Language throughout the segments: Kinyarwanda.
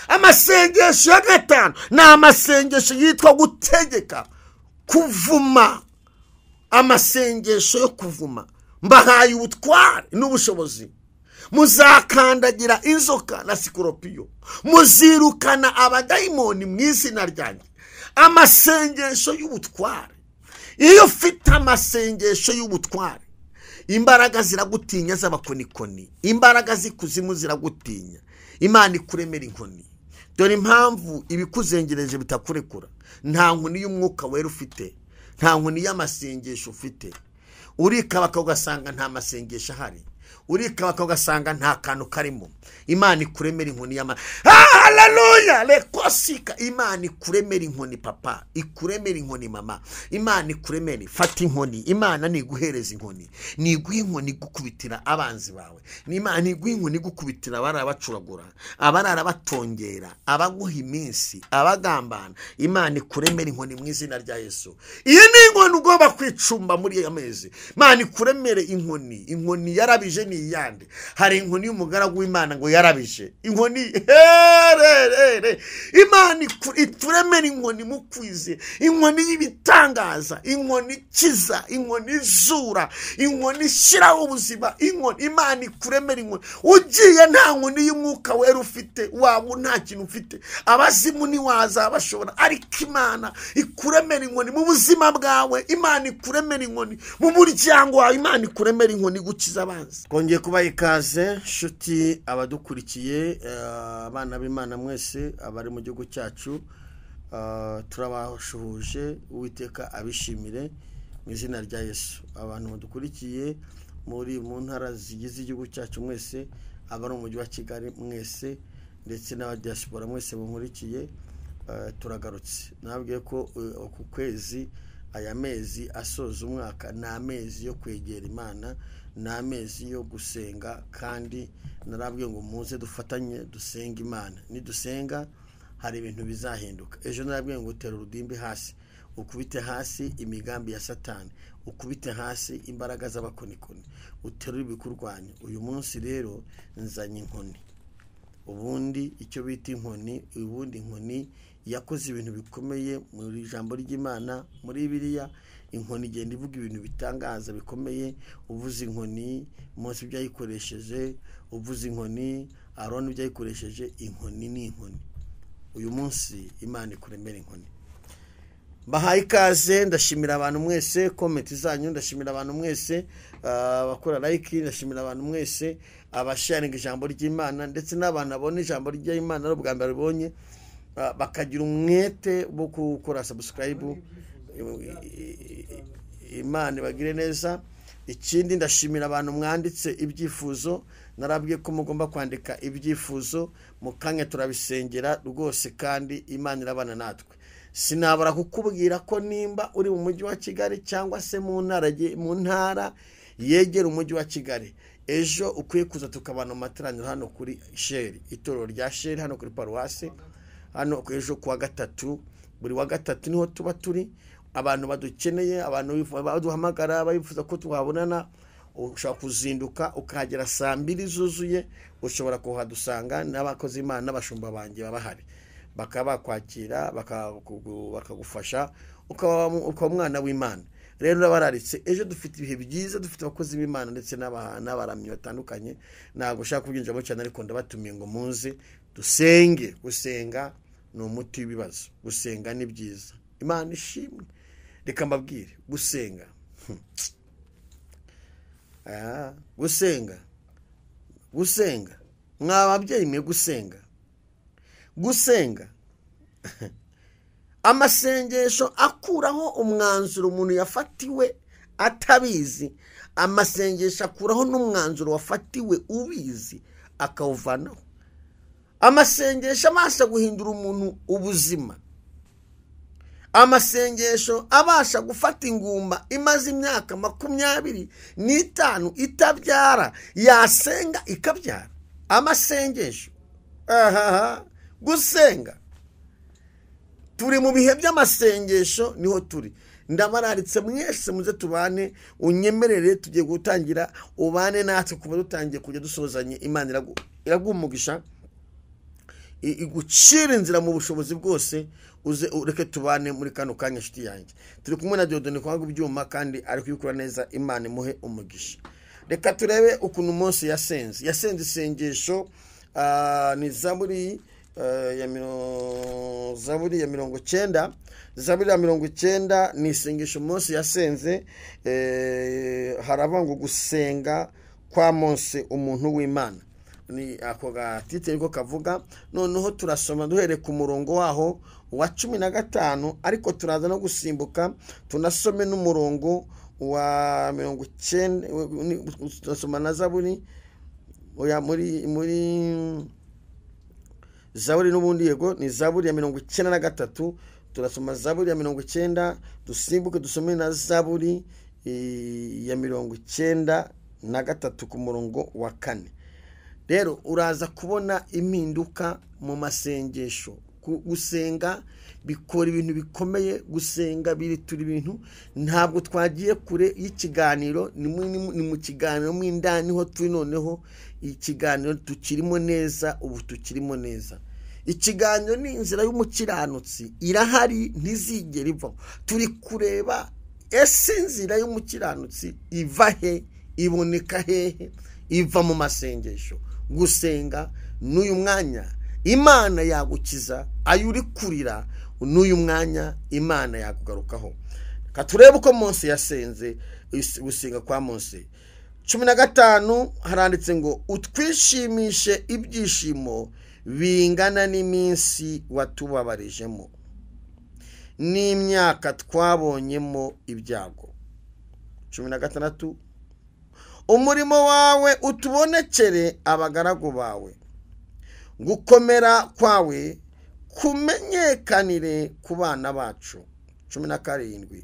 Amasengesho ya gatanu ni amasengesho yitwa gutegeka, kuvuma. Amasengesho yo kuvuma. Mbahaye ubutware n'ubushobozi, muzakandagira inzoka na sikoropiyo, muzirukana abadayimoni mu izina ryanjye. Amasengesho y'ubutware. Iyo ufite amasengesho y'ubutware, imbaraga ziragutinya z'abakonikoni, imbaraga z'ikuzimu ziragutinya. Imana ikuremera inkoni. Dore impamvu ibikuzengereje bitakurekura. Nta nkoni y'umwuka wera ufite, nta nkoni y'amasengesho ufite. Urikabaka ugasanga nta masengesho ahari, urikabaka ugasanga nta kantu karimo. Imana ikuremera inkoni haleluya, lekosika. Imana ikuremera inkoni papa, ikuremera inkoni mama. Imana ikuremera. Fata inkoni. Imana niguhereza inkoni, niguha inkoni gukubitira abanzi bawe. Imana niguha inkoni gukubitira abarabacuragura, abararabatongera, abaguha iminsi, abagambana. Imana ikuremera inkoni mu izina rya Yesu. Iyi ni inkoni ugomba kwicumba muri aya mezi. Imana ikuremere inkoni. Inkoni yarabije ni iyande. Hari inkoni y'umugaragu w'Imana ngo yarabije. Inkoni Imana ituremera inkoni mukwize, inkoni y'ibitangaza, inkoni ikiza, inkoni izura, inkoni ishyiraho ubuzima. Inkoni Imana ikuremera inkoni. Ugiye nta nkoni y'umwuka wera ufite, waba nta kintu ufite, abazimu ntiwaza bashobora. Ariko Imana ikuremera inkoni mu buzima bwawe. Imana ikuremera inkoni mu muryango wawe. Imana ikuremera inkoni gukiza abanzi. Kongeye kubaha ikaze nshuti abadukurikiye, abana b'Imana mwese abari mu gihugu cyacu, turabashuhuje. Uwiteka abishimire mu izina rya Yesu. Abantu badukurikiye muri mu ntara zigize igihugu cyacu mwese, abari mu mujyi wa Kigali mwese, ndetse n'abadiaspora mwese munkurikiye, turagarutse. Nabwiye ko ku kwezi, aya mezi asoza umwaka, ni amezi yo kwegera Imana, ni amezi yo gusenga. Kandi narabwiye ngo muze dufatanye dusenga Imana. Nidusenga hari ibintu bizahinduka. Ejo narabwiye ngo utera urudimbi hasi, ukubite hasi imigambi ya Satani, ukubite hasi imbaraga z'abakonikoni, uterure ibikurwanya. Uyu munsi rero nzanye inkoni. Ubundi icyo bita inkoni, ubundi inkoni yakoze ibintu bikomeye muri ijambo ry'Imana, muri Bibiliya. Inkoni igenda ivuga ibintu bitangaza bikomeye. Uvuze inkoni, Mose byayikoresheje. Uvuze inkoni, Aroni byayikoresheje. Inkoni ni inkoni. Uyu munsi Imana ikuremera inkoni. Bahaye ikaze. Ndashimira abantu mwese comment zanyu, ndashimira abantu mwese bakora like, ndashimira abantu mwese abasharinga ijambo ry'Imana, ndetse n'abantu abone ijambo ry'Imana n'ubwa mbere bibonye bakagira umwete wo gukora subscribe. Imana bagire neza. Ikindi ndashimira abantu mwanditse ibyifuzo. Narabwiye ko mugomba kwandika ibyifuzo, mu kanya turabisengera rwose, kandi Imana irabana natwe. Sinabura kukubwira ko nimba uri mu mujyi wa Kigali cyangwa se mu ntara yegera umujyi wa Kigali, ejo ukwiye kuza tukabana mu materaniro hano kuri Sheri, itorero rya Sheri hano kuri Paruwasi. Hano ejo kuwa gatatu, buri wa gatatu niho tuba turi. Abantu badukeneye, abantu baduhamagara bifuza ko tuhabonana, ushobora kuzinduka ukahagera 2:00 zuzuye. Ushobora kuhadusanga n'abakozi Imana n'abashumba banjye babahari, bakaba kwakira, bakagufasha, ukaba umwana w'Imana. Rero nabararitse ejo dufite ibihe byiza, dufite abakozi b'Imana ndetse n'abaramyi batandukanye. Ntabwo ushaka kubyinjiramo cyane, ariko ndabatumiye ngo muze dusenge. Gusenga ni umuti w'ibibazo. Gusenga ni byiza. Imana ishimwe. Reka mbabwire, gusenga gusenga mwababyeyi mwe, gusenga amasengesho akuraho umwanzuro umuntu yafatiwe atabizi. Amasengesho akuraho n'umwanzuro wafatiwe ubizi akawuvanaho. Amasengesho abasha guhindura umuntu ubuzima. Amasengesho abasha gufata ingumba imaze imyaka 25 itabyara, yasenga ikabyara. Amasengesho gusenga. Turi mu bihe by'amasengesho, niho turi. Ndabararitse mwese muze tubane, unyemerere tugiye gutangira, ubane natwe kuba dutangiye kujya dusozanye. Imana iragumugisha. igucira inzira mu bushobozi bwose, uze ureke tubane muri kano kanya nshuti yanjye. Turi kumwe na Dieudonné kwanga ibyuma kandi ari kubikora neza, Imana imuhe umugisha. Reka turebe ukuntu Mose yasenze isengesho. Ni Zaburi ya 90. Zaburi ya 90 ni isengesho Mose yasenze. Harava ngo gusenga kwa Mose umuntu w'Imana, ni ako gatitire ko kavuga. Noneho turasoma duhere ku murongo waho wa 15, ariko turaza no gusimbuka tunasome n'umurongo wa 90. Turasoma na Zaburi oya muri Zaburi n'ubundi yego ni Zaburi ya 93. Turasoma Zaburi ya 90, dusimbuke dusome na Zaburi ya 93 ku murongo wa 4. Rero uraza kubona impinduka mu masengesho. Gusenga bikora ibintu bikomeye, gusenga biritura ibintu. Ntabwo twagiye kure y'ikiganiro, ni mu kiganiro mu indani ho turi. Noneho ikiganiro tukirimo neza, ubu tukirimo neza. Ikiganiro ni inzira y'umukiranutsi, irahari ntizigera iva. Turi kureba ese inzira y'umukiranutsi iva he, iboneka hehe? Iva mu masengesho. Gusenga n'uyu mwanya Imana yagukiza, ayuri kurira n'uyu mwanya Imana yakugarukaho. Katurebe uko Mose yasenze. Gusenga kwa Mose 15 haranditse ngo utwishimishe ibyishimo bingana n'iminsi watubabarijemo n'imyaka twabonyemo ibyago. 16 umurimo wawe utubonekere abagaragu bawe, gukomera kwawe kumenyekanire ku bana bacu. 17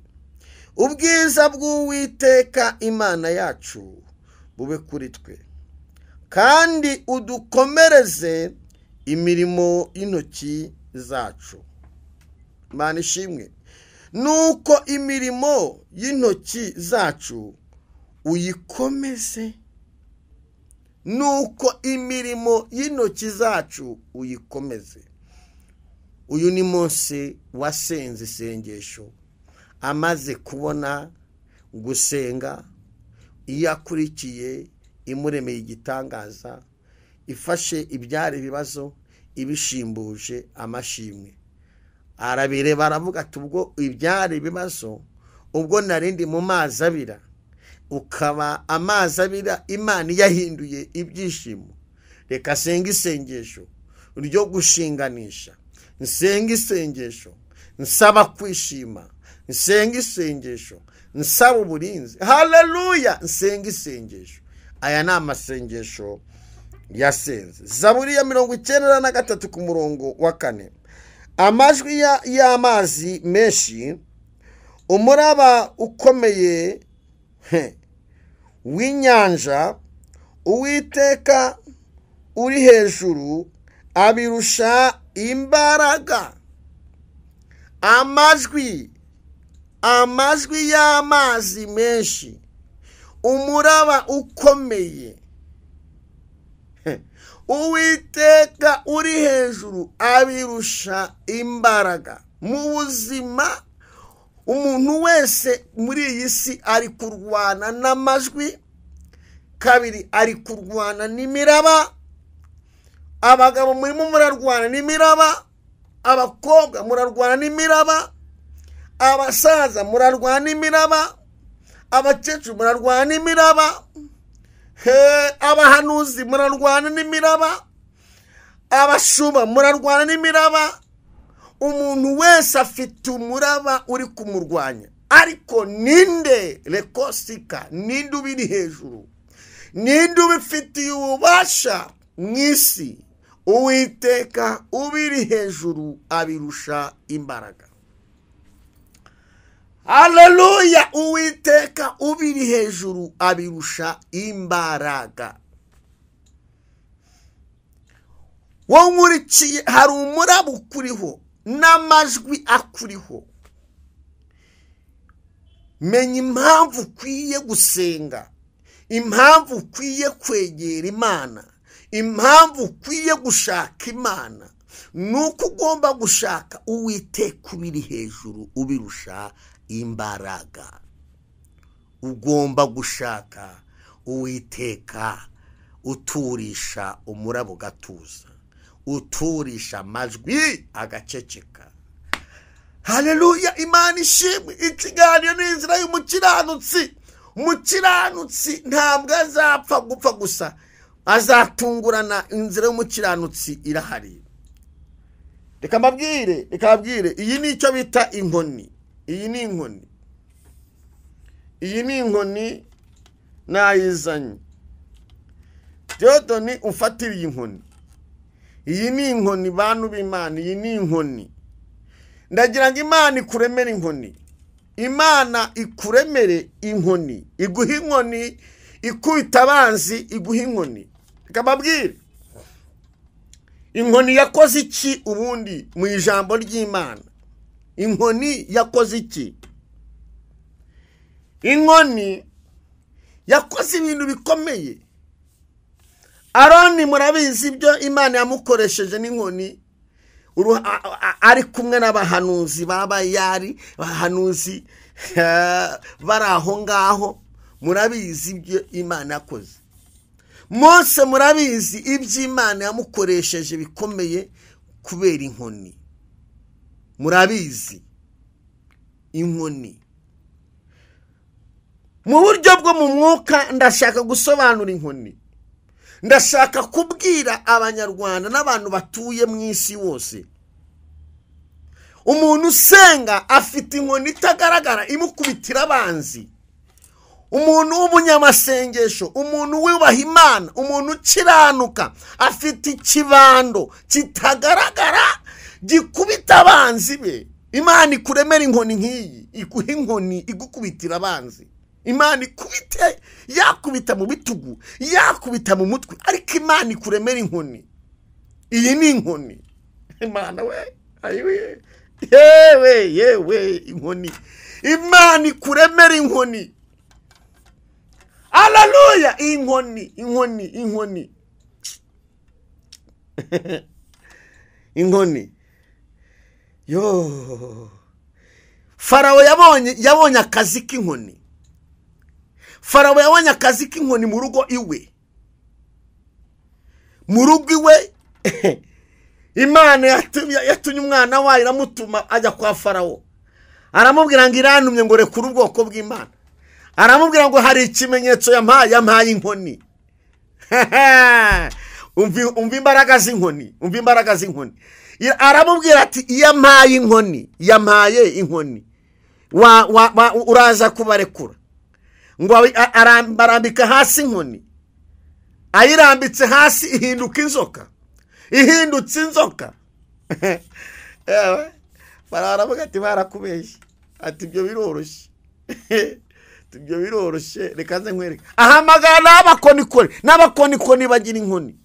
ubwiza bw'Uwiteka Imana yacu bube kuri twe, kandi udukomereze imirimo y'intoki zacu. Imana ishimwe. Nuko imirimo y'intoki zacu uyikomeze, nuko imirimo y'intoki zacu uyikomeze. Uyu ni Mose wasenze isengesho amaze kubona gusenga iyakurikiye imuremeye igitangaza, ifashe ibyari ibibazo ibishimbuje amashimwe. Arabireba aravuga ati ubwo ibyari ibibazo, ubwo narindi mu mazi abira, ukaba amazi abira Imana yahinduye ibyishimo. Reka senga isengesho ryo gushinganisha, nsenga isengesho nsaba kwishima, nsenga isengesho nsaba uburinzi. Haleluya! Nsenga isengesho. Aya ni amasengesho yasenze. Zaburi ya 93 ku murongo wa 4. Amajwi y'amazi menshi, umuraba ukomeye w'inyanja, Uwiteka uri hejuru abirusha imbaraga. Amajwi y'amazi menshi, umuraba ukomeye, Uwiteka uri hejuru abirusha imbaraga. Mu buzima umuntu wese muri iyi si ari kurwana n'amajwi, kabiri ari kurwana n'imiraba. Abagabo murimo murarwana n'imiraba, abakobwa murarwana n'imiraba, abasaza murarwana n'imiraba, abakecuru murarwana n'imiraba, abahanuzi murarwana n'imiraba, abashumba murarwana n'imiraba. Umuntu wese afite umuraba uri kumurwanya. Ariko ninde rekosika, ninde ubiri hejuru, ninde ubifitiye ububasha mw'isi? Uwiteka ubiri hejuru abirusha imbaraga. Haleluya! Uwiteka ubiri hejuru abirusha imbaraga. Wonkurikiye, hari umuraba ukuriho n'amajwi akuriho. Menya impamvu ukwiye gusenga, impamvu ukwiye kwegera Imana, impamvu ukwiye gushaka Imana, nuko ugomba gushaka Uwiteka ubiri hejuru ubirusha imbaraga. Ugomba gushaka Uwiteka uturisha umurabo gatuza, uturisha amajwi agaceceka. Haleluya, Imana ishimwe. Ikiganiro ni inzira y'umukiranutsi. Umukiranutsi ntabwo azapfa gupfa gusa, azatungurana. Inzira y'umukiranutsi irahari. Reka mbabwire, iyi ni icyo bita inkoni. Iyi ni inkoni nayizanye. Diyodoni umfatiriye inkoni. Iyi ni inkoni bantu b'Imana, iyi ni inkoni. Ndagira ngo Imana ikuremere inkoni. Imana ikuremere inkoni, iguha inkoni, ikubita abanzi, iguha inkoni. Reka mbabwire, inkoni yakoze iki ubundi mu ijambo ry'Imana? Inkoni yakoze iki? Inkoni yakoze ibintu bikomeye. Aroni murabizi ibyo Imana yamukoresheje n'inkoni, ari kumwe n'abahanuzi b'Abayali, abahanuzi bari aho ngaho. Murabizi ibyo Imana yakoze. Mose murabizi ibyo Imana yamukoresheje bikomeye kubera inkoni. Murabizi inkoni. Mu buryo bwo mu mwuka ndashaka gusobanura inkoni. Ndashaka kubwira abanyarwanda n'abantu batuye mu isi wose, umuntu usenga afite inkoni itagaragara imukubitira abanzi. Umuntu w'umunyamasengesho, umuntu wubaha Imana, umuntu ukiranuka, afite ikibando kitagaragara gikubita abanzi be. Imana ikuremera inkoni nk'iyi, iguha inkoni igukubitira abanzi. Imana ikubite, yakubita mu bitugu, yakubita mu mutwe, ariko Imana ikuremera inkoni. Iyi ni inkoni. Imana we, ayiwe, yewe inkoni. Imana ikuremera inkoni. Haleluya, inkoni. Inkoni. Yo. Farawo yabonye akazi k'inkoni. Farawo yabonye akazi k'inkoni mu rugo iwe. Mu rugo iwe Imana yatumye umwana wayo iramutuma ajya kwa Farawo. Aramubwira ngo irantumye ngo rekure ubwoko bw'Imana. Aramubwira ngo hari ikimenyetso yampaye inkoni. Umva imbaraga z'inkoni. Aramubwira ati yampaye inkoni. Uraza kubarekura. Ngo arambika hasi inkoni. Ayirambitse hasi ihindutse inzoka. Baravuga ati barakubeshye. Ati ibyo biroroshye. Reka nze nkwereke. Ahamagara n'abakonikoni bagira inkoni.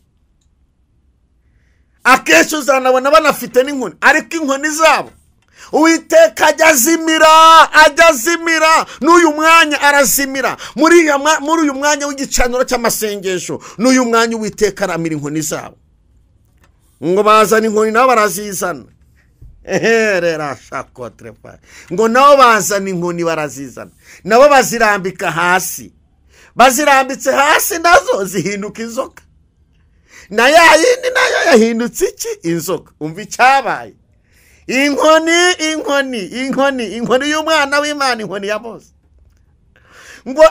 Akenshi uzanabona banafite n'inkoni, ariko inkoni zabo Uwiteka ajya azimira. N'uyu mwanya arazimira. Muri uyu mwanya w'igicaniro cy'amasengesho, n'uyu mwanya Uwiteka aramira inkoni zabo. Ngo bazana inkoni nabo barazizana. Rera shako trepa. Ngo nabo bazana inkoni barazizana. Nabo bazirambika hasi. Bazirambitse hasi nazo zihinduka inzoka. Na ya yindi nayo yahindutse iki? Inzoka. Umva icyabaye. Inkoni y'umwana w'Imana, inkoni ya Mose. Ngo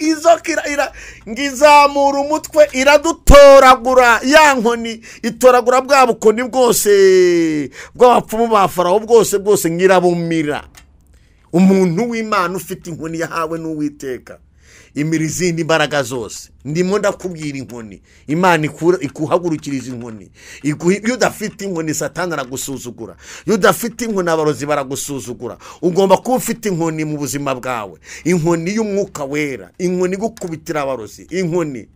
inzoka ngizamura umutwe iradutoragura. Ya nkoni itoragura bwa bukoni bwose bw'abapfumu ba Farawo bwose ngirabumira. Umuntu w'Imana ufite inkoni yahawe n'Uwiteka imira izindi mbaraga zose. Ndimo ndakubwira inkoni. Imana ikuhagurukiriza inkoni. Iyo udafite inkoni Satani aragusuzugura. Iyo udafite inkoni abarozi baragusuzugura. Ugomba kuba ufite inkoni mu buzima bwawe. Inkoni y'umwuka wera. Inkoni igukubitira abarozi. Inkoni.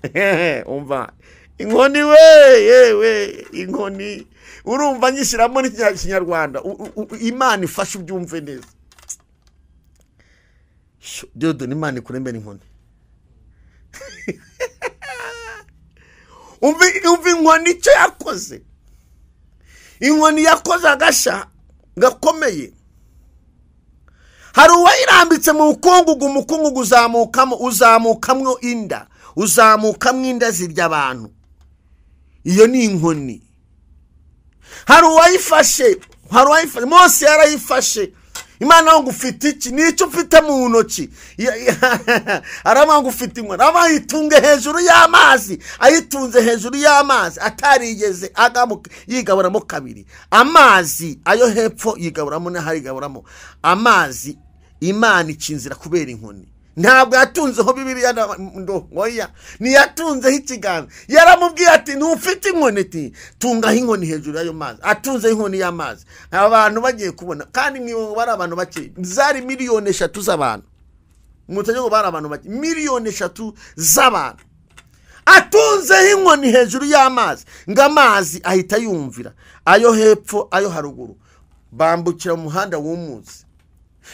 Umva. Inkoni yewe. Inkoni. Urumva nyishyiramo n'ikinyarwanda. Imana ifashe ubyumve neza. Diyodoni, Imana ikuremera inkoni. umva inkoni icyo yakoze. Inkoni yakoze agasha gakomeye. Hari uwayirambitse mu mukungugu, umukungugu uzamukamwo inda, uzamukamwo inda zirya abantu. Iyo ni inkoni. Hari uwayifashe, Mose yarayifashe. Imana ngo ufite iki? Nicyo ufite mu ntoki. Arama ngo ufite inkoni. Abayitunge hejuru y'amazi. Ayitunze hejuru y'amazi atarigeze yigaburamo kabiri. Amazi ayo hepfo yigaburamo n'ahari yigaburamo. Amazi Imana icinzira kubera inkoni. Ntabwo yatunzeho Bibiliya ngoya, ni yatunzeho ikiganza. Yaramubwiye ati ntufite inkoni, ati tungaho inkoni hejuru y'ayo mazi. Atunze inkoni y'amazi. Abantu bagiye kubona kandi mwibo bari abantu bake, zari miliyoni 3 z'abantu. Mutanyo bari abantu bake, miliyoni 3 z'abantu. Atunzeho inkoni hejuru y'amazi, ngamazi ahita yumvira. Ayo hepfo ayo haruguru bambukira mu muhanda w'umuzi.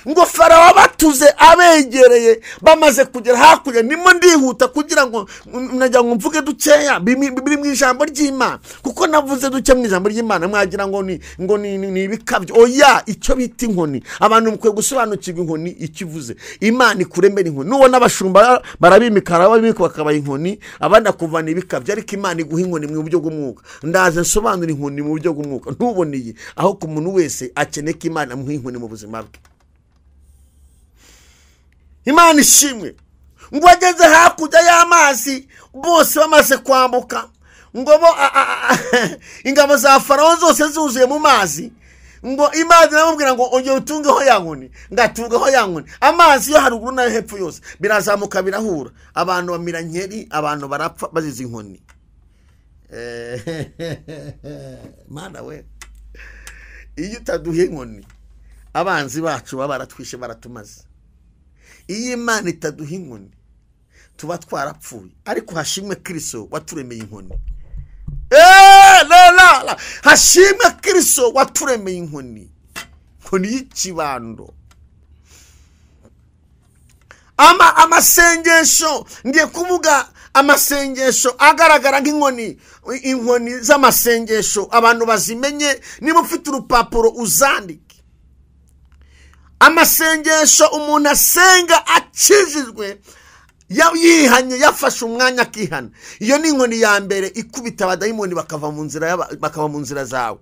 Ngo Farawo batuze abegereye bamaze kugera hakurya. Nimo ndihuta kugira ngo najya mvuge dukeya biri mu ijambo ry'Imana, kuko navuze duke mu ijambo ry'Imana mwagira ngo ni ibikabyo. Oya, icyo bita inkoni, abantu mukwiye gusobanukirwa inkoni ikivuze. Imana ikuremera inkoni. Nubona abashumba barabimikara bakabaha inkoni, abandi akuvana ibikabyo, ariko Imana iguha inkoni mu buryo bw'umwuka. Ndaze nsobanura inkoni mu buryo bw'umwuka. Ntuboneye aho ku muntu wese akeneka Imana amuha inkoni mu buzima bwe. Imana ishimwe. Ngo ageze hakurya y'amazi bose bamaze kwambuka, ngo ingabo za Farawo zose zuzuye mu mazi. Ngo Imana iramubwira ngo ongera utungeho ya nkoni. Ngatungeho ya nkoni. Amazi yo haruguru na hepfo yose birazamuka birahura. Abantu bamira nkeri, abantu barapfa bazize inkoni. Mana we, iyo utaduhe inkoni abanzi bacu baba baratwishe baratumaze. Iyi Imana itaduha inkoni tuba twarapfuye, ariko hashimwe Kristo waturemeye inkoni. La hashimwe Kristo waturemeye inkoni, inkoni y'ikibando. Amasengesho, ngiye kuvuga amasengesho agaragara nk'inkoni, inkoni z'amasengesho abantu bazimenye. Niba ufite urupapuro uzandike. Amasengesho umuntu asenga akijijwe, yihanye, yafashe umwanya akihana. Iyo ni inkoni ya mbere ikubita abadayimoni bakava mu nzira zawe.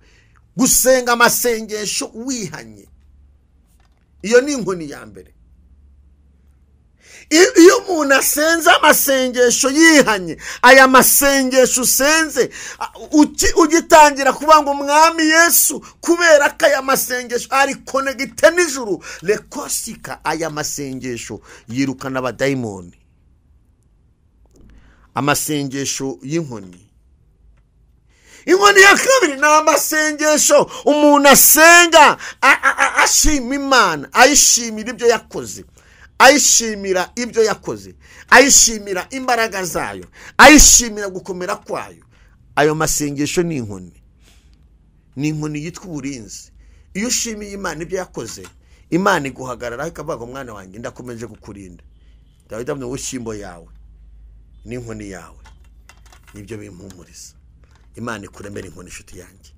Gusenga amasengesho wihanye, iyo ni inkoni ya mbere. Iyo umuntu asenze amasengesho yihanye, aya masengesho usenze ugitangira kuvuga ngo Mwami Yesu, kubera ko aya masengesho ari konegite n'ijuru, lekosika, aya masengesho yirukana abadayimoni. Amasengesho y'inkoni. Inkoni ya kabiri ni amasengesho umuntu asenga ashima Imana, ayishimira ibyo yakoze, ayishimira ibyo yakoze, ayishimira imbaraga zayo, ayishimira gukomera kwayo. Ayo masengesho ni inkoni. Ni inkoni yitwa uburinzi. Iyo ushimiye Imana ibyo yakoze, Imana iguhagarara ikavuga ngo mwana wanjye ndakomeje kukurinda. Dawidi mu bushimbo yawe n'inkoni yawe nibyo bimpumuriza. Imana ikuremera inkoni inshuti yanjye.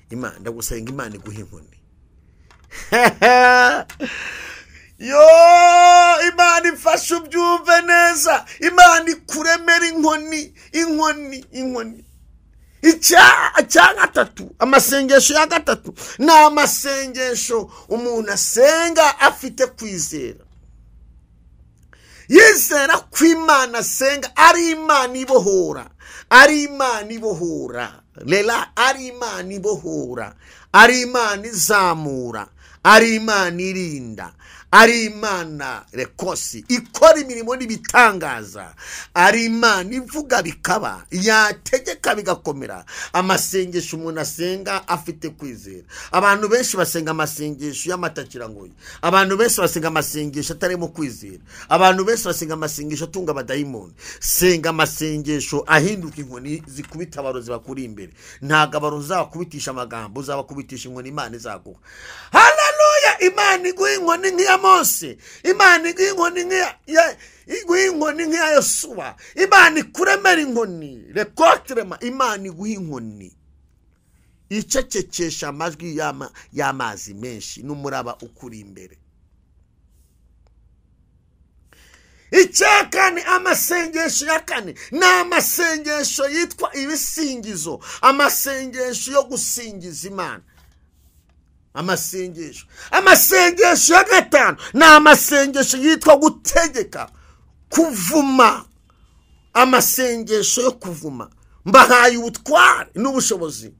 Imana ndagusenga, Imana iguha inkoni. Yo, Imana ifashe ubyumve neza. Imana ikuremera inkoni, inkoni. Icya gatatu, amasengesho ya gatatu ni amasengesho umuntu asenga afite kwizera. Yizera ko Imana asenga ari Imana ibohora, ari Imana ibohora. Lela, ari Imana ibohora, ari Imana izamura, ari Imana irinda, ari Imana rekosi ikora imirimo n'ibitangaza, ari Imana ivuga bikaba, yategeka bigakomera. Amasengesho umuntu asenga afite kwizera. Abantu benshi basenga amasengesho y'amatakirangoyi. Abantu benshi basenga amasengesho atarimo kwizera. Abantu benshi basenga amasengesho atunga abadayimoni. Senga amasengesho ahinduka inkoni zikubita abarozi bakuri imbere. Ntago abarozi zakubitisha amagambo, zabakubitisha inkoni Imana izaguha. Hallelujah. haleluya. Imana iguha inkoni nk'iya Mose, Imana iguha inkoni nk'iya Yosuwa, Imana ikuremera inkoni rekotrema, Imana iguha inkoni icecekesha amajwi y'amazi menshi n'umuraba ukuri imbere. Icyakane, amasengesho ya kane ni amasengesho yitwa ibisingizo, amasengesho yo gusingiza Imana. Amasengesho ya gatanu ni amasengesho yitwa gutegeka, kuvuma, amasengesho yo kuvuma. Mbahaye ubutware n'ubushobozi,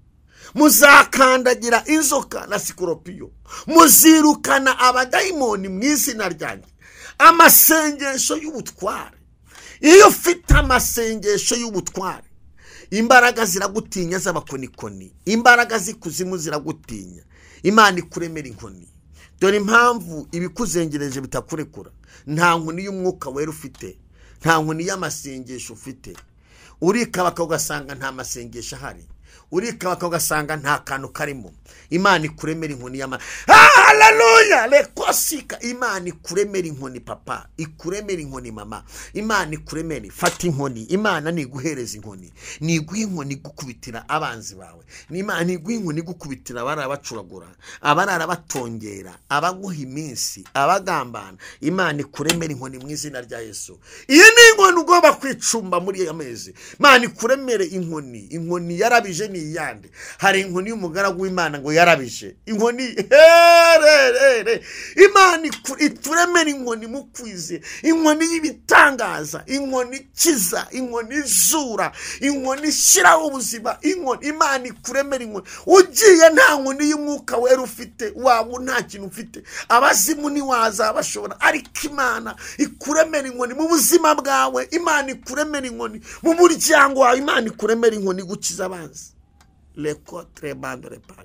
muzakandagira inzoka na sikoropiyo, muzirukana abadayimoni mu izina ryanjye. Amasengesho y'ubutware. Iyo ufite amasengesho y'ubutware, imbaraga ziragutinya z'abakonikoni, imbaraga z'ikuzimu ziragutinya. Imana ikuremera inkoni. Dore impamvu ibikuzengereje bitakurekura. Nta nkoni y'umwuka wera ufite, nta nkoni y'amasengesho ufite. Urikaba ugasanga nta masengesho ahari, urikaba ugasanga nta kantu karimo. Imana ikuremera inkoni haleluya, lekosika. Imana ikuremera inkoni papa, ikuremera inkoni mama. Imana ikuremera, fata inkoni. Imana niguhereza inkoni, niguha inkoni gukubitira abanzi bawe. Imana niguha inkoni gukubitira abarara bacuragura, abarara batongera, abaguha iminsi, abagambana. Imana ikuremera inkoni mu izina rya Yesu. Iyi ni inkoni ugomba kwicumba muri aya mezi. Imana ikuremere inkoni. Inkoni yarabije ni iyande. Hari inkoni y'umugaragu w'Imana ngo yarabije. Inkoni Imana ituremera inkoni mu kwize, inkoni y'ibitangaza, inkoni ikiza, inkoni izura, inkoni ishyiraho ubuzima, inkoni. Imana ikuremera inkoni. Ugiye nta nkoni y'umwuka wera ufite, waba nta kintu ufite, abazimu ntiwaza bashobora, ariko Imana ikuremera inkoni mu buzima bwawe. Imana ikuremera inkoni mu muryango wawe. Imana ikuremera inkoni gukiza abanzi. Lekotre bandore pa.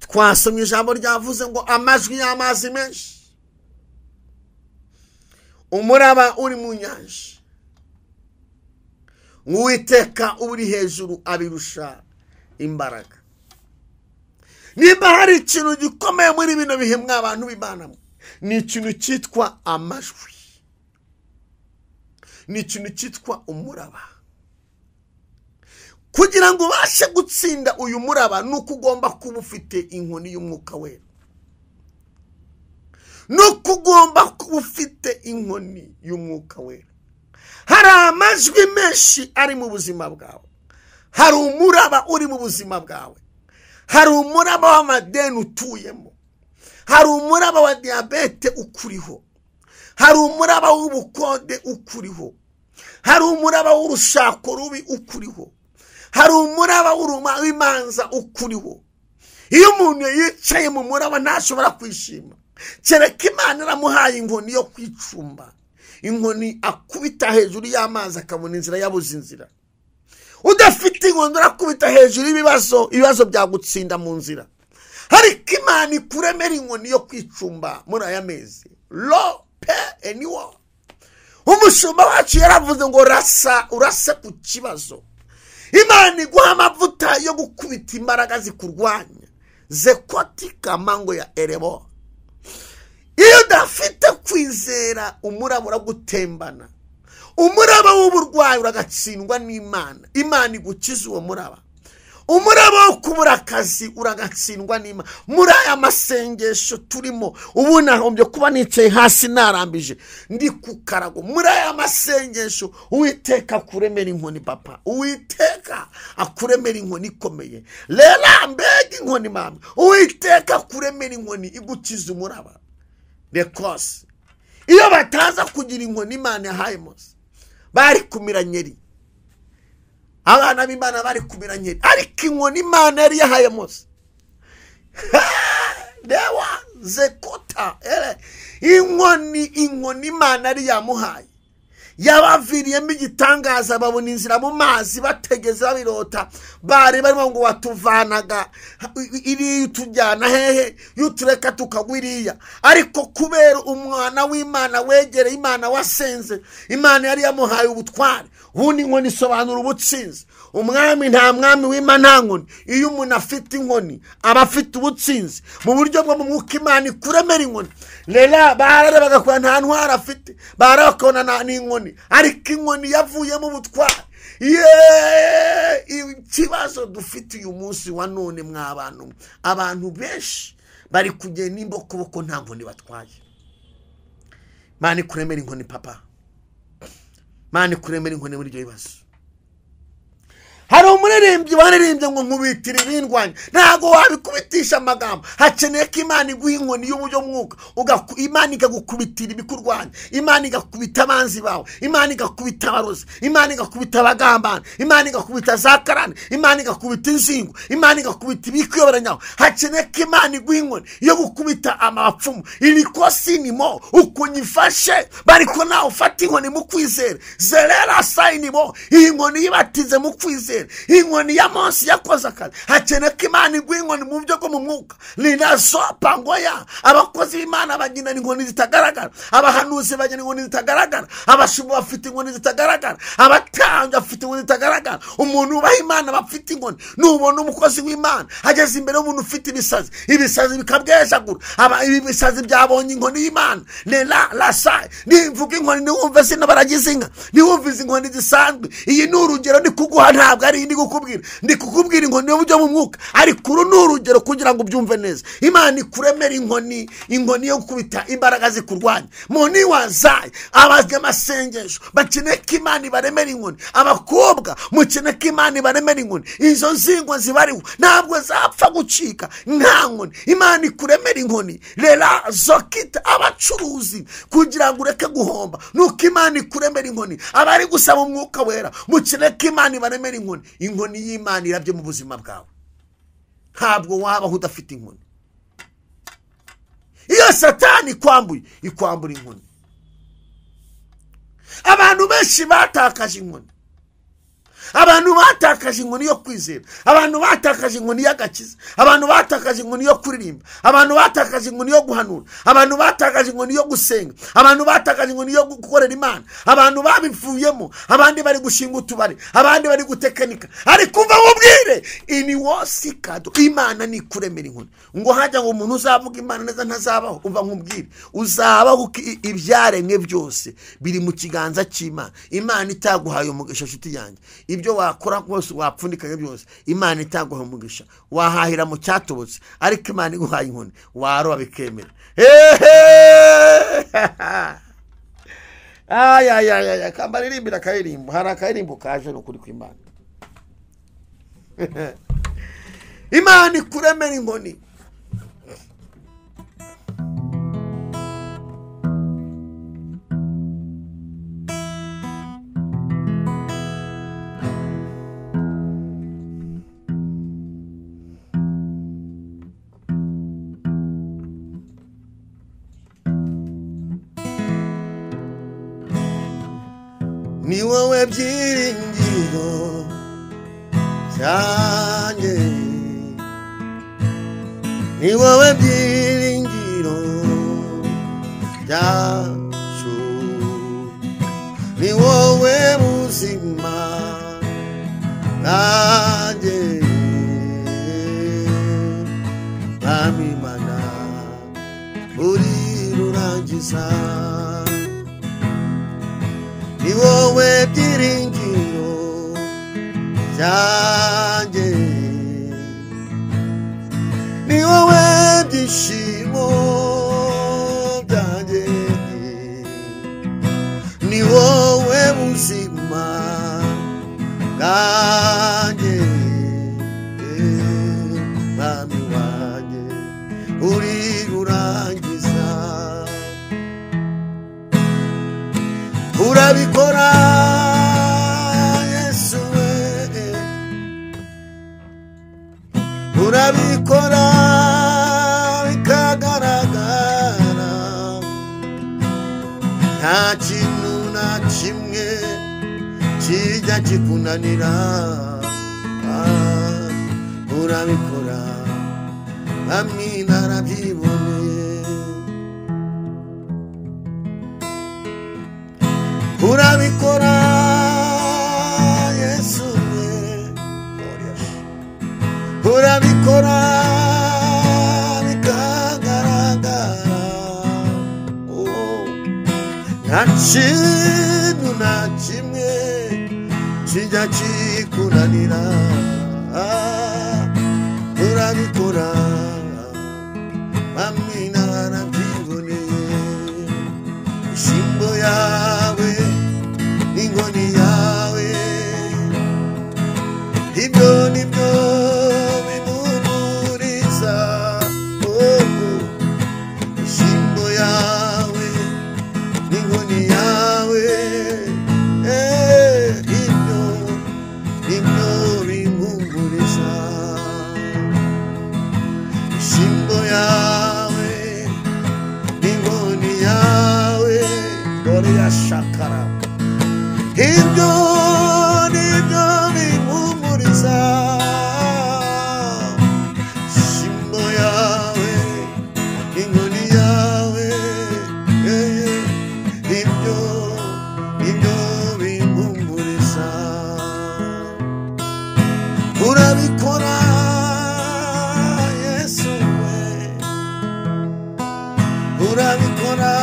Twasomye ijambo ryavuze ngo amajwi y'amazi menshi, umuraba uri mu nyanja, Uwiteka uri hejuru abirusha imbaraga. Niba hari ikintu gikomeye muri bino bihe mw'abantu b'Imana, ni ikintu cyitwa amajwi, ni ikintu cyitwa umuraba. Kugira ngo ubashe gutsinda uyu muraba, nuko ugomba kuba ufite inkoni y'umwuka wera, nuko ugomba kuba ufite inkoni y'umwuka wera. Hari amajwi menshi ari mu buzima bwawe, hari umuraba uri mu buzima bwawe, hari umuraba w'amadeni utuyemo, hari umuraba wa diyabete ukuriho, hari umuraba w'ubukode ukuriho, hari umuraba w'urushako rubi ukuriho, hari umuraba w'imanza ukuriho. Iyo umuntu yicaye mu muraba ntashobora kwishima, kereka Imana iramuhaye inkoni yo kwicumba, inkoni akubita hejuru y'amazi akabona inzira yabuze inzira. Udafite inkoni urakubita hejuru ibibazo byagutsinda mu nzira. Ariko Imana ikuremera inkoni yo kwicumba muri aya mezi. Lo pe eniwo. Umushumba wacu yaravuze ngo urase ku kibazo. Imana iguha amavuta yo gukubita imbaraga zikurwanya. Zekotika mango ya erebo. Iyo udafite kwizera, umuraba uragutembana. Umuraba w'uburwayi uragatsindwa n'Imana. Imana igukiza uwo muraba. Umuraba wo kubura akazi uragatsindwa n'Imana. Muri aya masengesho turimo, ubu nahombye kuba nicaye hasi narambije ndi ku karago. Muri aya masengesho Uwiteka akuremera inkoni papa, Uwiteka akuremera inkoni ikomeye. Rera mbega inkoni mama, Uwiteka akuremera inkoni igukiza umuraba. Because iyo bataza kugira inkoni Imana yahaye Mose, bari kumira nyeri. Abana b'Imana bari kumira nyeri, ariko inkoni Imana yari yahaye Mose. Dewa zekota inkoni Imana yari yamuhaye yabaviriyemo igitangaza, babona inzira mu mazi bategeze babirota, bari barimo ngo watuvanaga iriya utujyana hehe, yutureka tukagwa iriya. Ariko kubera umwana w'Imana wegereye Imana wasenze, Imana yari yamuhaye ubutware. Ubundi inkoni isobanura ubutsinzi. Umwami nta mwami w'Imana nta nkoni. Iyo umuntu afite inkoni aba afite ubutsinzi. Mu buryo bwo mu mwuka Imana ikuremera inkoni. Rero bararebaga kwa nta ntwara afite, barakabona n'inkoni, ariko inkoni yavuyemo ubutware. Ikibazo dufite uyu munsi wa none mw'abantu, abantu benshi bari kugenda n'imbokoboko nta nkoni batwaye. Imana ikuremera inkoni papa, Imana ikuremera inkoni muri ibyo bibazo. Hari umuririmbyi waririmbye ngo nkubitira ibindwanya, ntago wabikubitisha amagambo. Hakeneye ko Imana iguha inkoni y'uburyo mwuka, Imana ikagukubitira ibikurwanya, Imana igakubita abanzi bawe, Imana igakubita abarozi, Imana igakubita abagambana, Imana igakubita za karane, Imana igakubita inzingo, Imana igakubita ibikuyoberanyaho. Hakeneye ko Imana iguha inkoni yo gukubita amapfumu. Irikosi nimo ukunyifashe, bariko nawe ufata inkoni mu kwizera. Zerera sayinimo, iyi nkoni yibatize mu kwizera. Inkoni ya Mose yakoze akazi. Hakeneye ko Imana iguha inkoni mu buryo bwo mu mwuka. Linazopa ngoya, abakozi b'Imana bagina inkoni zitagaragara, abahanuzi bagina inkoni zitagaragara, abashubu bafite inkoni zitagaragara, abatambyi bafite inkoni zitagaragara. Umuntu ubaha Imana bafite inkoni. Nubona umukozi w'Imana ageze imbere y'umuntu ufite ibisazi bikabwejagura, ibisazi byabonye inkoni y'Imana. La sai nimvuga inkoni niwumve sino baragize inka, niwumve izi inkoni zisanzwe. Iyi ni urugero ndi kuguha, ntabwo ari ndi kukubwira inkoni y'uburyo mu mwuka, ariko uru ni urugero kugira ngo ubyumve neza. Imana ikuremera inkoni yo gukubita imbaraga zikurwanya. Muni wazaye abazwe amasengesho bakeneye ko Imana ibaremera inkoni. Abakobwa mukeneye ko Imana ibaremera inkoni. Izo nzingo zibariho ntabwo zapfa gucika nta nkoni. Imana ikuremera inkoni. Rera zokita abacuruzi kugira ngo ureke guhomba, nuko Imana ikuremera inkoni. Abari gusaba umwuka wera mukeneye ko Imana ibaremera inkoni. Inkoni y'Imana irabye mu buzima bwawe. Ntabwo wabaho udafite inkoni. Iyo Satani ikwambura inkoni. Abantu benshi batakaje inkoni. Abantu batakaje inkoni yo kwizera, abantu batakaje inkoni y'agakiza, abantu batakaje inkoni yo kuririmba, abantu batakaje inkoni yo guhanura, abantu batakaje inkoni yo gusenga, abantu batakaje inkoni yo gukorera Imana, abantu babivuyemo, abandi bari gushinga utubari, abandi bari gutekenika. Ariko umva mubwire, ini wose kado Imana ni kuremera inkoni. Ngo hajya ngo umuntu uzavuga Imana neza ntazabaho. Umva nkubwire, uzabaho ibyaremwe byose biri mu kiganza cy'Imana. Imana itaguhaye umugisha nshuti yanjye. Ibyo wakora rwose wapfundikanye byose, Imana itaguha umugisha. Wahahira mu cyatobotse, ariko Imana iguhaye inkoni waroba bikemera. Kambaririmbira akaririmbo, hari akaririmbo kaje no kuri kw'Imana. Imana ikuremera inkoni. Ni wowe byiringiro cyanjye, ni wowe byiringiro byacu, ni wowe buzima bwanjye. Mwami Imana uri rurangiza, ni wowe byiringiro byanjye, ni wowe byishimo byanjye, ni wowe buzima bwanjye. Mwami wanjye uri rurangiza, urabikora Yesu we, urabikora bikagaragara, nta kintu na kimwe kijya kikunanira urabikora mwami narabyiboneye urabikora Yesu urabikora bikagaragara nta kintu na kimwe kijya kikunanira urabikora mwami narabyiboneye ishimbo yawe n'inkoni yawe ibyo nibyo bimumuriza ishimbo yawe n'inkoni yawe ibyo nibyo bimumuriza ishimbo yawe n'inkoni yawe dore yashakara ibyo nibyo bimumuriza ishimbo yawe n'inkoni yawe ibyo nibyo bimumuriza urabikora Yesu urabikora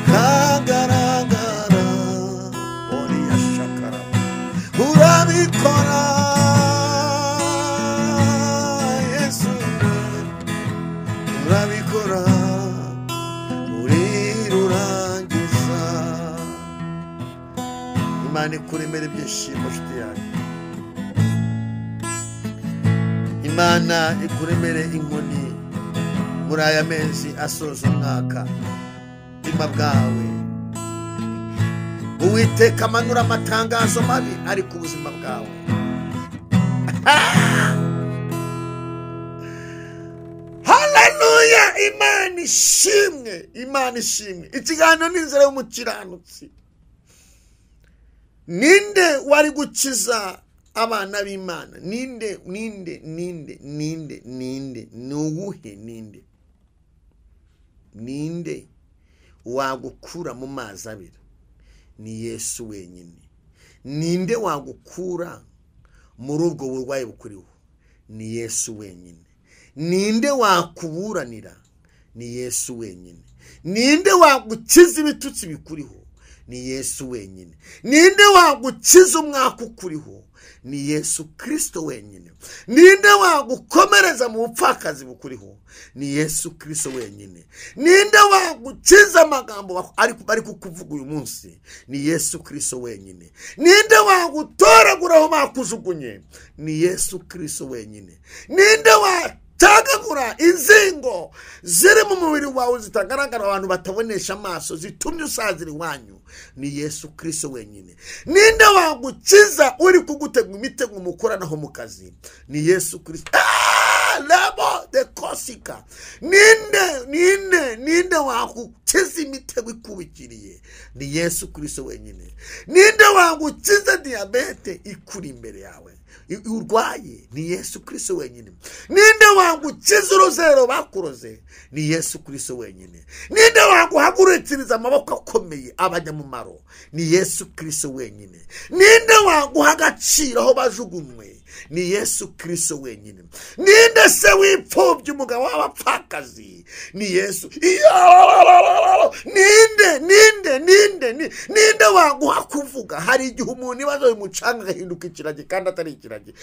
kagaragara oriya shakara urabikora Yesu urabikora urirurangiza Imana ikuremere ibyishimo nshuti yanjye Imana ikuremere inkoni muri aya mezi asoza umwaka bima bwawe Uwiteka amanura amatangazo mabi ari ku buzima bwawe haleluya Imana ishimwe ikiganiro n'inzira y'umukiranutsi ninde wari gukiza abana b'Imana ninde nuwuhe ninde wagukura mu mazi abira ni Yesu wenyine ninde wagukura muri ubwo burwayi bukuriho ni Yesu wenyine ninde wakuburanira ni Yesu wenyine ninde wagukiza ibitutsi bikuriho ni Yesu wenyine ninde wagukiza umwaka ukuriho ni Yesu Kristo wenyine ninde wagukomereza mu bupfakazi bukuriho ni Yesu Kristo wenyine ninde wagukiza amagambo bari kukuvuga uyu munsi ni Yesu Kristo wenyine ninde wagutoraguraho bakujugunye ni Yesu Kristo wenyine ninde watagagura inzingo ziri mu mubiri wawe zitagaragara abantu batabonesha amaso zitumye usazira iwanyu ni Yesu Kristo wenyine ninde wagukiza uri kugutega imitego mukoranaho mu kazi ni Yesu Kristo labo de kosika ninde wagukiza imitego ikubikiriye ni Yesu Kristo wenyine ninde wagukiza diabete ikuri imbere yawe urwaye ni Yesu Kristo wenyine ninde wagukiza uruzero bakuroze ni Yesu Kristo wenyine ninde waguhagurukiriza amaboko akomeye abanyamumaro ni Yesu Kristo wenyine ninde waguha agaciro aho bajugunywe ni Yesu Kristo wenyine ninde se wipfubye umugabo w'abapfakazi ni Yesu ninde waguha kuvuga hari igihe umuntu ibazo bimucanga agahinduka ikiragi kandi atari ikiragi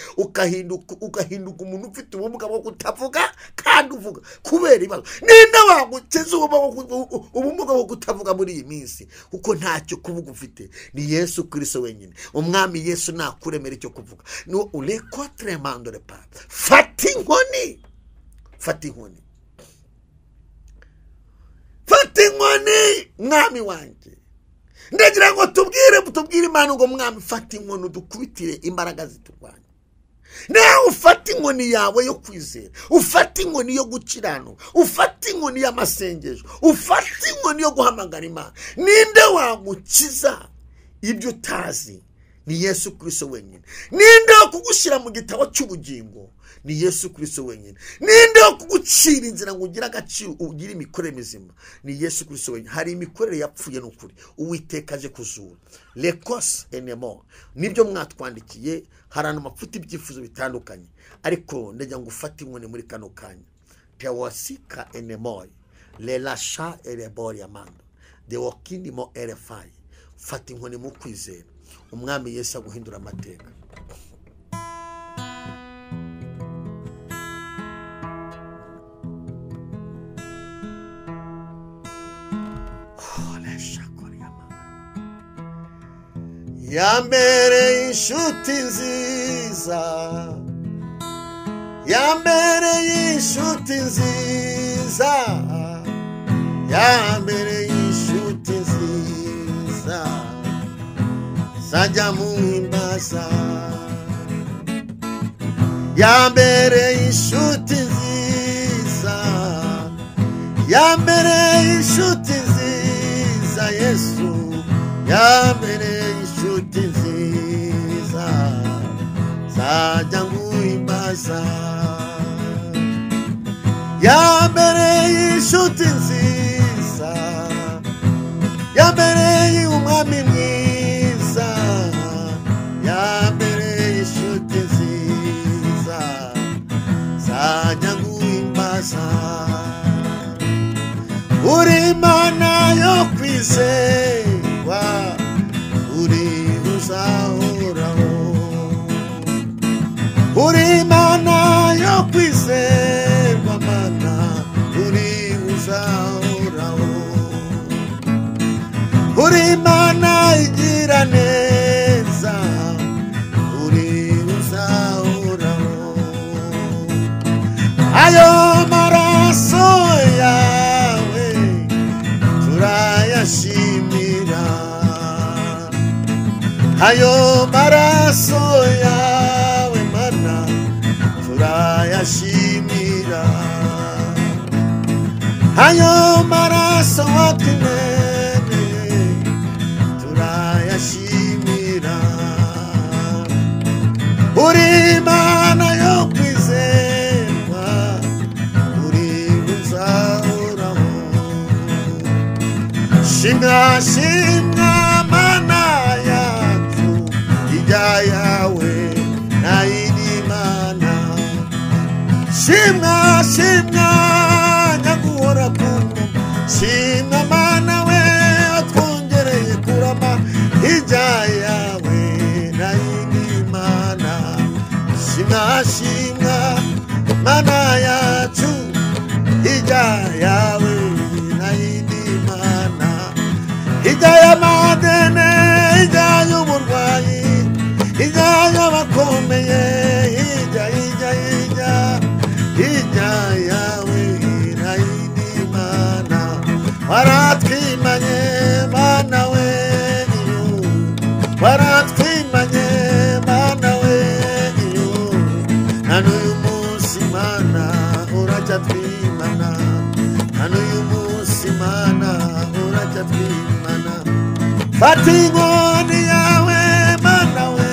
ugahinduka umuntu ufite ubumuga bwo kutavuga kandi uvuga kubera ibibazo ninde wagukiza ubumuga bwo kutavuga muri iyi minsi kuko ntacyo kuvuga ufite ni Yesu Kristo wenyine umwami Yesu nakuremera icyo kuvuga no ulekotre mandore pa fata inkoni mwami wanjye ndagira ngo tubwire Imana ngo mwami fata inkoni dukubitire imbaraga ziturwanya nawe ufata inkoni yawe yo kwizera ufata inkoni yo gukirano ufata inkoni y'amasengesho ufata inkoni yo guhamagara Imana ninde wagukiza ibyo utazi ni Yesu Kristo wenyine. Ninde wo kugushyira mu gitabo cy'ubugingo? Ni Yesu Kristo wenyine. Ninde wo kugucira inzira ngo ugire agaciro, ugire imikorere mizima? Ni Yesu Kristo wenyine. Hari imikorere yapfuye n'ukuri Uwiteka aje kuzura. Lekos enemo nibyo mwatwandikiye, harana amafuti ibyifuzo bitandukanye, ariko ndajya ngo ufate inkoni muri kano kanya. Tewasika enemo lelasha erebori amando de wakindimo erefai. Fata inkoni mu kwizera, umwami Yesu aguhindura amateka. Yambere inshuti nziza, yambere inshuti nziza, yambere inshuti nziza, sajya muhimbaza. Yambere inshuti nziza, yambere inshuti nziza, Yesu yambere inshuti nziza, sajya nguhimbaza. Yambere inshuti nziza, yambere umwami mwiza, yambere inshuti nziza, sajya nguhimbaza. Uri Imana yo kwizerwa, uri uzahoraho. Uri Imana yo kwizerwa Mana, uri uzahoraho. Uri Imana igira neza, uri uzahoraho. Ayo maraso yawe turayashimira, ayo maraso yawe Mana turayashimira, ayo maraso watwimeneye turayashimira. Uri Imana yo kwizerwa, uri uzahoraho. Shimwa shimwa Mana yacu, ijya yawe na yindi Mana. Shimwa shimwa nyaguhora kumwe, shimwa Mana we watwongereye kurama, ijya yawe na yindi Mana. Shimwa shimwa Mana yacu, ijya yawe na yindi Mana. Ijya y'amadene, ijya y'uburwayi, ijya y'abakomeye, ijya yawe na yindi Mana. Waratwimanye Mana we, waratwimanye Mana we, na n'uyu munsi Mana urajya twimana, na n'uyu munsi Mana urajya twimana. Fata inkoni yawe Mana we,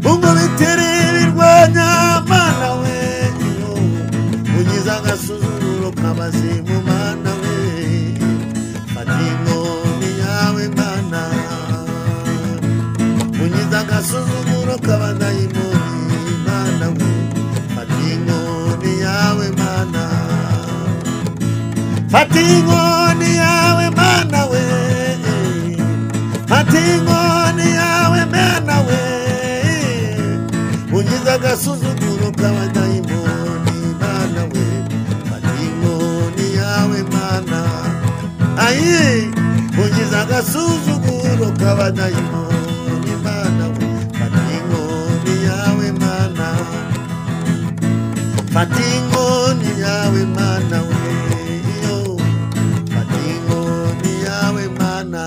ungubitire ibirwanya Mana we, unyize agasuzuguro k'abazimu Mana we. Fata inkoni yawe Mana, unyize agasuzuguro k'abadayimoni Mana we. Fata inkoni yawe Mana, fata inkoni yawe Mana we, fata inkoni yawe Mana we, unyize agasuzuguro k'abadayimoni Mana we. Fata inkoni yawe Mana, ayi unyize agasuzuguro k'abadayimoni Mana we. Fata inkoni yawe Mana, fata inkoni yawe Mana we, fata inkoni yawe Mana.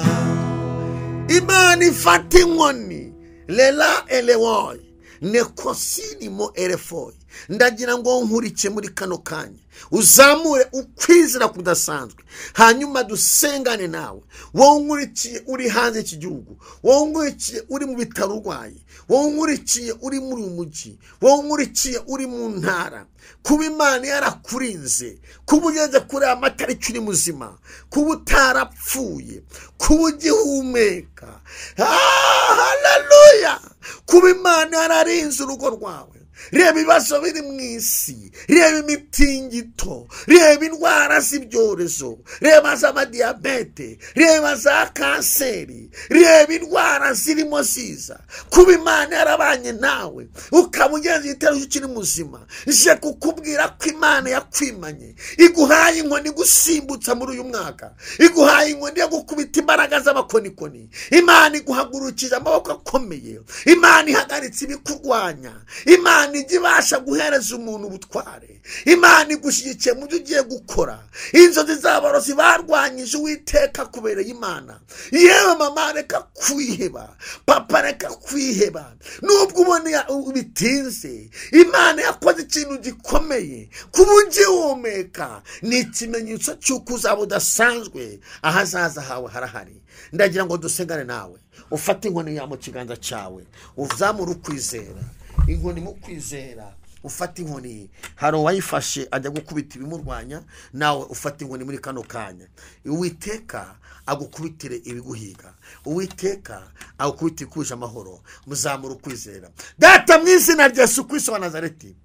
Imana ifata inkoni, lela elewoi, nekosinimo erefoyi. Ndagira ngo nkurice muri kano kanya uzamure ukwizera kudasanzwe, hanyuma dusengane nawe. Wowe nkurikiye uri hanze y'iki gihugu, wowe nkurikiye uri mu bitaro urwaye, wowe nkurikiye uri muri umujyi, wowe nkurikiye uri mu ntara, kuba Imana yarakurinze, kuba ugeze kuri aya matariki uri muzima, kuba utarapfuye, kuba ugihumeka, haleluya, kuba Imana yararinze urugo rwawe. Reba ibibazo biri mu isi, reba imitingito, reba indwara z'ibyorezo, reba z'amadiyabete, reba za kanseri, reba indwara zirimo ziza. Kuba Imana yarabanye nawe ukaba ugeze igitero ukiri muzima, nje kukubwira ko Imana yakwimanye, iguhaye inkoni igusimbutsa muri uyu mwaka, iguhaye inkoni yo gukubita imbaraga z'abakonikoni. Imana iguhagurukije amaboko akomeye, Imana ihagaritse ibikurwanya, Imana igibasha guhereza umuntu ubutware, Imana igushyigikiye mu byo ugiye gukora. Inzozi z'abarozi barwanyije Uwiteka kubereye Imana. Yewe mama, reka kwiheba, papa reka kwiheba, nubwo ubona bitinze. Imana yakoze ikintu gikomeye, kuba ugihumeka ni ikimenyetso cy'uko uzaba udasanzwe, ahazaza hawe harahari. Ndagira ngo dusengane nawe, ufate inkoni ya mu kiganza cyawe, uzamure ukwizera. Inkoni mu kwizera, ufata inkoni. Hari uwayifashe ajya gukubita ibimurwanya, nawe ufata inkoni muri kano kanya. Uwiteka agukubitire ibiguhiga, Uwiteka agukubitire kuje amahoro. Muzamura ukwizera. Data, mu izina rya Yesu Kristo wa Nazareti,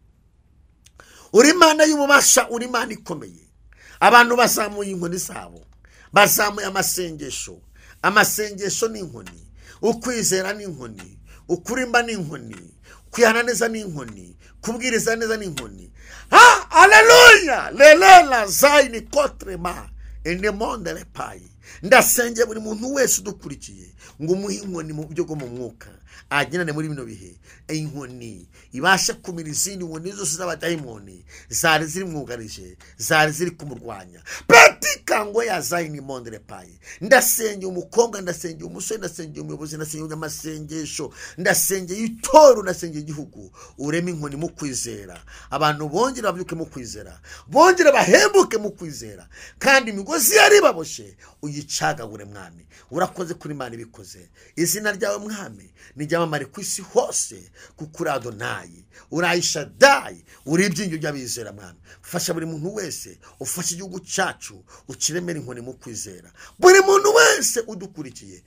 uri Imana y'ububasha, uri Imana ikomeye. Abantu bazamuye inkoni zabo, bazamuye amasengesho. Amasengesho ni inkoni, ukwizera ni inkoni, ukurimba ni inkoni, kwihana neza ni inkoni, kubwiriza neza ni inkoni. Haleluya, lelela zaini kotrema ene monde le pai. Ndasenge buri muntu wese udukurikiye ngo umuhe inkoni mu buryo bwo mu mwuka, agenane muri bino bihe. Inkoni ibasha kumira izindi nkoni zose z'abadayimoni zari ziri mwugarije, zari ziri kumurwanya. Pratika ngo ya zaini monde le pai. Ndasenge umukobwa, ndasenge umusore, ndasenge umuyobozi, ndasenge amasengesho, ndasenge itoro, ndasenge igihugu. Ureme inkoni mu kwizera, abantu bongera babyuke mu kwizera, bongera bahembuke mu kwizera, kandi imigozi yari baboshe uyicagagure Mwami. Urakoze kuri Imana ibikoze. Izina ryawe Mwami nijyamamare ku isi hose, kuko uri Adonai, uri Aishadai, uri ibyinyo by'abizera Mwami. Fasha buri muntu wese, ufashe igihugu cyacu, ukiremere inkoni mu kwizera. Buri muntu wese udukurikiye